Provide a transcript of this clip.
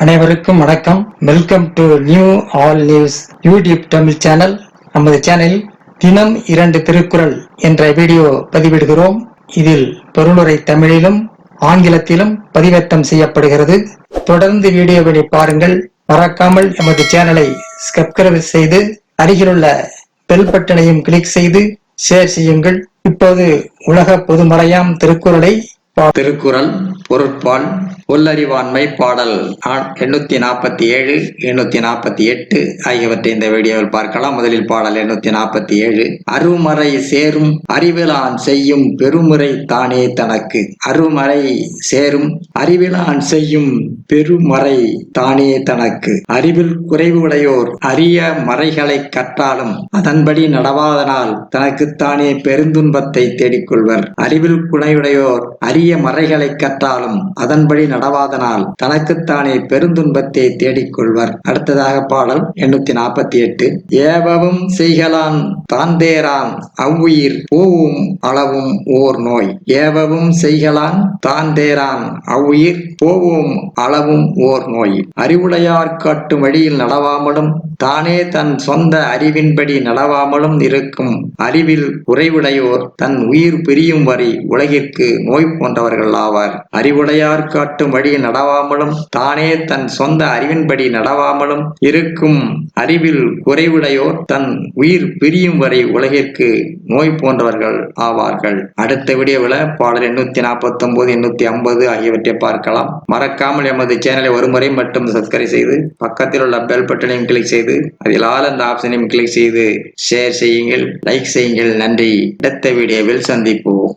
அனைவருக்கும் வணக்கம். Welcome to new all news YouTube Tamil channel. நமது சேனலில் தினம் 2 திருக்குறள் என்ற வீடியோ பதிவிடுகிறோம். இதில் பொருளுரை தமிழிலும் ஆங்கிலத்திலும் பதிவேற்றம் செய்யப்படுகிறது. தொடர்ந்து வீடியோவை பாருங்கள். மறக்காமல் எமது சேனலை சப்ஸ்கிரைப் செய்து அருகிலுள்ள பெல் பட்டனையும் கிளிக் செய்து ஷேர் செய்யுங்கள். இப்போது உலக பொதுமறையாம் திருக்குறளை திருக்குறள் பொருட்பால் சொல்லறிவாண்மை பாடல் 847, 848 ஆகியவற்றை இந்த வீடியோவில் பார்க்கலாம். முதலில் பாடல் 847. அருமறை சேரும் அறிவிலான் செய்யும் பெருமுறை தானே தனக்கு. அருமறை சேரும் அறிவிலான் செய்யும் பெருமறை தானே தனக்கு. அறிவில் குறைவுடையோர் அரிய மறைகளை கற்றாலும் அதன்படி நடவாதனால் தனக்குத்தானே பெருந்துன்பத்தை தேடிக்கொள்வர். அறிவில் குறைவுடையோர் அரிய மறைகளை கற்றாலும் அதன்படி நடவாதனால் தனக்குத்தானே பெருந்துன்பத்தை தேடிக்கொள்வர். அடுத்ததாக பாடல் 848. ஏவவும் செய்கலான் தாந்தேரான் அவ்வுயிர் போவும் அளவும் ஓர் நோய். ஏவவும் செய்கலான் தாந்தேரான் அவ்வுயிர் போவும் அளவும் ஓர் நோய். அறிவுடையார் காட்டும் வழியில் நடவாமலும் தானே தன் சொந்த அறிவின்படி நடவாமலும் இருக்கும் அறிவில் குறைவுடையோர் தன் உயிர் பிரியும் வரை உலகிற்கு நோய் போன்றவர்கள் ஆவார். அறிவுடையார் காட்டும் வழியில் நடவாமலும் தானே தன் சொந்த அறிவின்படி நடவாமலும் இருக்கும் அறிவில் குறைவுடையோர் தன் உயிர் பிரியும் வரை உலகிற்கு நோய் போன்றவர்கள் ஆவார்கள். அடுத்த வீடியோவில் பாடல் 849, 850 ஆகியவற்றை பார்க்கலாம். மறக்காமல் எமது சேனலை ஒருமுறை மட்டும் சப்ஸ்கிரைப் செய்து பக்கத்தில் உள்ள பெல் பட்டனையும் கிளிக் செய்து அதில் ஆல் என்ற ஆப்ஷனையும் கிளிக் செய்து ஷேர் செய்யுங்கள், லைக் செய்யுங்கள். நன்றி. அடுத்த வீடியோவில் சந்திப்போம்.